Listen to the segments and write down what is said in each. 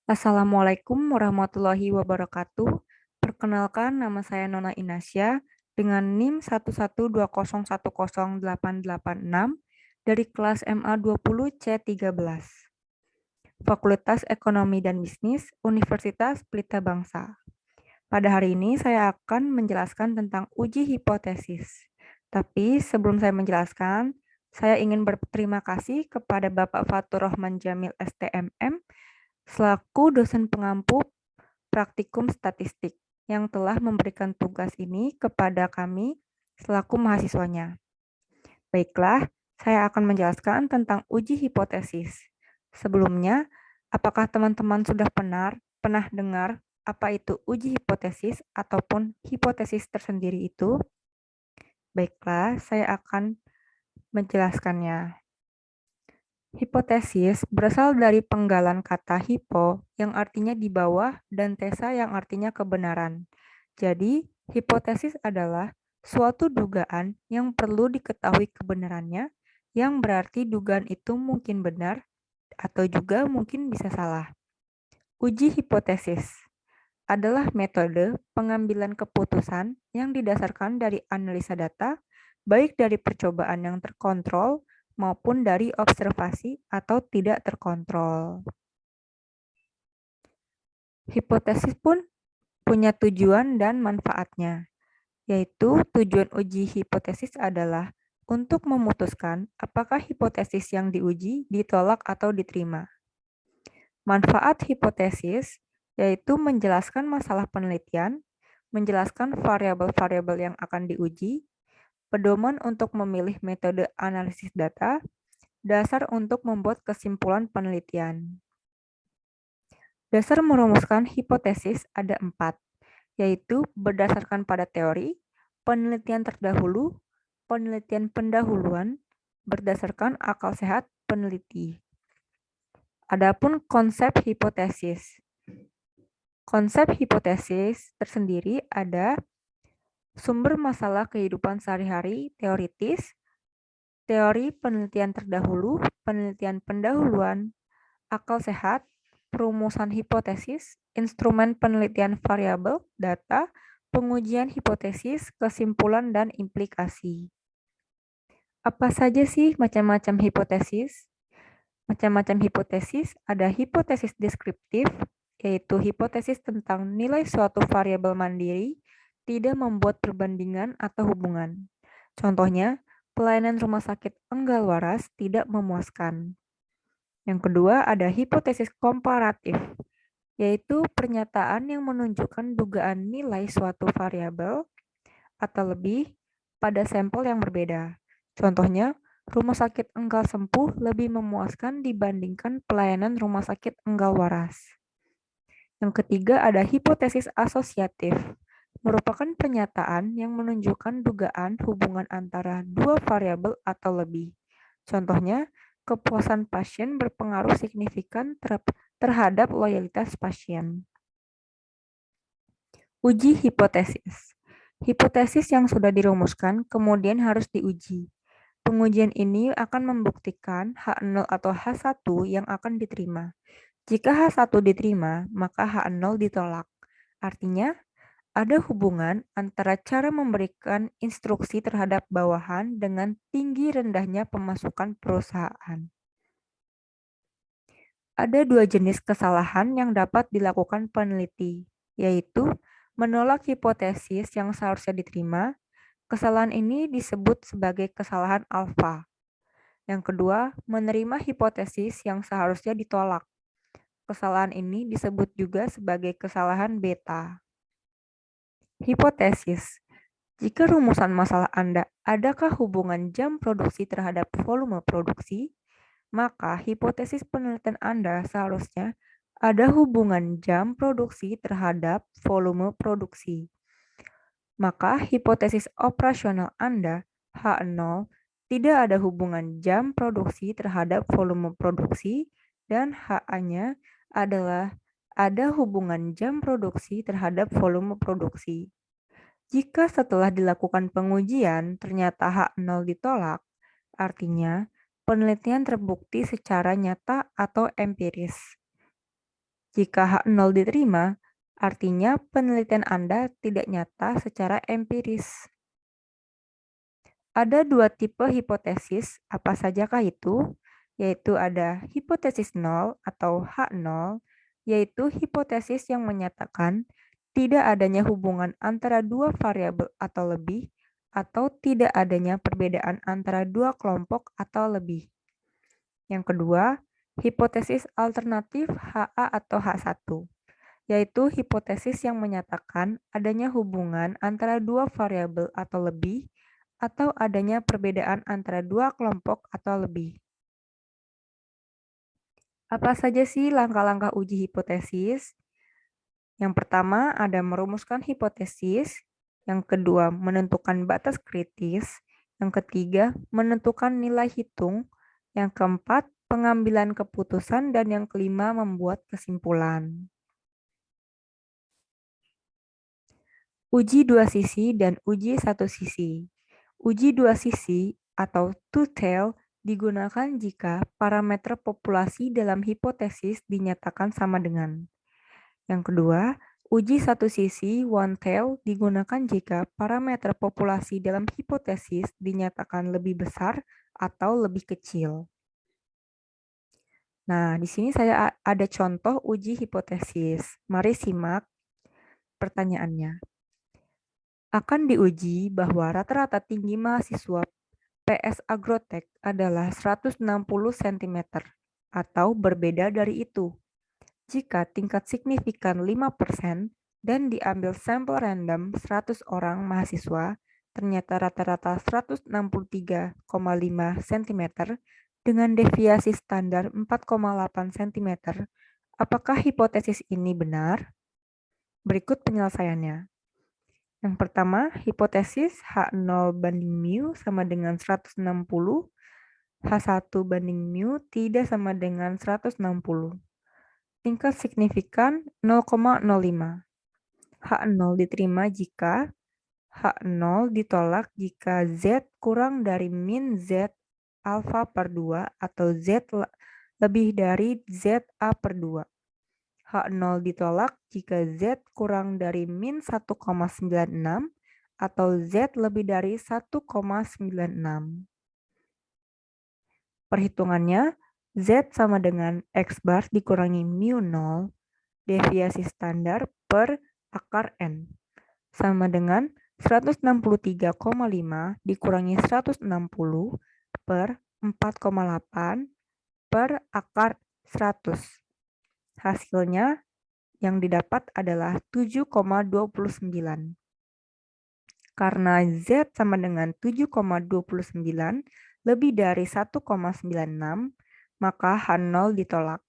Assalamualaikum warahmatullahi wabarakatuh. Perkenalkan, nama saya Nona Inasya dengan NIM 112010886 dari kelas MA 20 C13, Fakultas Ekonomi dan Bisnis, Universitas Pelita Bangsa. Pada hari ini saya akan menjelaskan tentang uji hipotesis. Tapi sebelum saya menjelaskan, saya ingin berterima kasih kepada Bapak Fatur Rahman Jamil STMM selaku dosen pengampu praktikum statistik yang telah memberikan tugas ini kepada kami selaku mahasiswanya. Baiklah, saya akan menjelaskan tentang uji hipotesis. Sebelumnya, apakah teman-teman sudah pernah dengar apa itu uji hipotesis ataupun hipotesis tersendiri itu? Baiklah, saya akan menjelaskannya. Hipotesis berasal dari penggalan kata hypo yang artinya di bawah dan tesa yang artinya kebenaran. Jadi, hipotesis adalah suatu dugaan yang perlu diketahui kebenarannya, yang berarti dugaan itu mungkin benar atau juga mungkin bisa salah. Uji hipotesis adalah metode pengambilan keputusan yang didasarkan dari analisa data, baik dari percobaan yang terkontrol maupun dari observasi atau tidak terkontrol. Hipotesis pun punya tujuan dan manfaatnya, yaitu tujuan uji hipotesis adalah untuk memutuskan apakah hipotesis yang diuji ditolak atau diterima. Manfaat hipotesis yaitu menjelaskan masalah penelitian, menjelaskan variabel-variabel yang akan diuji, pedoman untuk memilih metode analisis data, dasar untuk membuat kesimpulan penelitian. Dasar merumuskan hipotesis ada 4, yaitu berdasarkan pada teori, penelitian terdahulu, penelitian pendahuluan, berdasarkan akal sehat peneliti. Adapun konsep hipotesis. Konsep hipotesis tersendiri ada sumber masalah kehidupan sehari-hari teoritis, teori penelitian terdahulu, penelitian pendahuluan, akal sehat, perumusan hipotesis, instrumen penelitian variabel, data, pengujian hipotesis, kesimpulan, dan implikasi. Apa saja sih macam-macam hipotesis? Macam-macam hipotesis ada hipotesis deskriptif, yaitu hipotesis tentang nilai suatu variabel mandiri tidak membuat perbandingan atau hubungan. Contohnya, pelayanan rumah sakit enggal waras tidak memuaskan. Yang kedua ada hipotesis komparatif, yaitu pernyataan yang menunjukkan dugaan nilai suatu variabel atau lebih pada sampel yang berbeda. Contohnya, rumah sakit enggal sempuh lebih memuaskan dibandingkan pelayanan rumah sakit enggal waras. Yang ketiga ada hipotesis asosiatif, merupakan pernyataan yang menunjukkan dugaan hubungan antara dua variabel atau lebih. Contohnya, kepuasan pasien berpengaruh signifikan terhadap loyalitas pasien. Uji hipotesis. Hipotesis yang sudah dirumuskan kemudian harus diuji. Pengujian ini akan membuktikan H0 atau H1 yang akan diterima. Jika H1 diterima, maka H0 ditolak. Artinya, ada hubungan antara cara memberikan instruksi terhadap bawahan dengan tinggi rendahnya pemasukan perusahaan. Ada dua jenis kesalahan yang dapat dilakukan peneliti, yaitu menolak hipotesis yang seharusnya diterima. Kesalahan ini disebut sebagai kesalahan alfa. Yang kedua, menerima hipotesis yang seharusnya ditolak. Kesalahan ini disebut juga sebagai kesalahan beta. Hipotesis. Jika rumusan masalah Anda adakah hubungan jam produksi terhadap volume produksi, maka hipotesis penelitian Anda seharusnya ada hubungan jam produksi terhadap volume produksi. Maka hipotesis operasional Anda, H0, tidak ada hubungan jam produksi terhadap volume produksi, dan HA-nya adalah ada hubungan jam produksi terhadap volume produksi. Jika setelah dilakukan pengujian ternyata H0 ditolak, artinya penelitian terbukti secara nyata atau empiris. Jika H0 diterima, artinya penelitian Anda tidak nyata secara empiris. Ada dua tipe hipotesis, apa sajakah itu? Yaitu ada hipotesis nol atau H0, yaitu hipotesis yang menyatakan tidak adanya hubungan antara dua variabel atau lebih, atau tidak adanya perbedaan antara dua kelompok atau lebih. Yang kedua, hipotesis alternatif HA atau H1, yaitu hipotesis yang menyatakan adanya hubungan antara dua variabel atau lebih, atau adanya perbedaan antara dua kelompok atau lebih. Apa saja sih langkah-langkah uji hipotesis? Yang pertama ada merumuskan hipotesis, yang kedua menentukan batas kritis, yang ketiga menentukan nilai hitung, yang keempat pengambilan keputusan, dan yang kelima membuat kesimpulan. Uji dua sisi dan uji satu sisi. Uji dua sisi atau two-tail digunakan jika parameter populasi dalam hipotesis dinyatakan sama dengan. Yang kedua, uji satu sisi one-tail digunakan jika parameter populasi dalam hipotesis dinyatakan lebih besar atau lebih kecil. Nah, di sini saya ada contoh uji hipotesis. Mari simak pertanyaannya. Akan diuji bahwa rata-rata tinggi mahasiswa PS Agrotek adalah 160 cm atau berbeda dari itu. Jika tingkat signifikan 5% dan diambil sampel random 100 orang mahasiswa, ternyata rata-rata 163,5 cm dengan deviasi standar 4,8 cm. Apakah hipotesis ini benar? Berikut penyelesaiannya. Yang pertama, hipotesis H0 banding mu sama dengan 160, H1 banding mu tidak sama dengan 160. Tingkat signifikan 0,05. H0 diterima jika H0 ditolak jika Z kurang dari min Z alfa per 2 atau Z lebih dari ZA per 2. H0 ditolak jika Z kurang dari min 1,96 atau Z lebih dari 1,96. Perhitungannya, Z sama dengan X bar dikurangi mu 0, deviasi standar per akar N, sama dengan 163,5 dikurangi 160 per 4,8 per akar 100. Hasilnya yang didapat adalah 7,29. Karena Z sama dengan 7,29 lebih dari 1,96, maka H0 ditolak.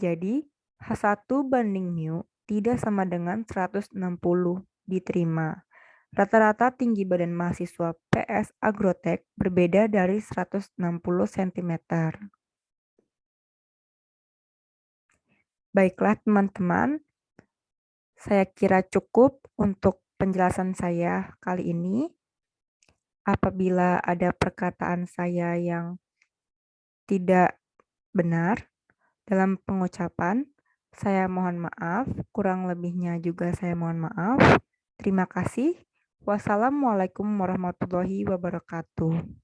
Jadi, H1 banding mu tidak sama dengan 160 diterima. Rata-rata tinggi badan mahasiswa PS Agrotek berbeda dari 160 cm. Baiklah teman-teman, saya kira cukup untuk penjelasan saya kali ini. Apabila ada perkataan saya yang tidak benar dalam pengucapan, saya mohon maaf. Kurang lebihnya juga saya mohon maaf. Terima kasih. Wassalamualaikum warahmatullahi wabarakatuh.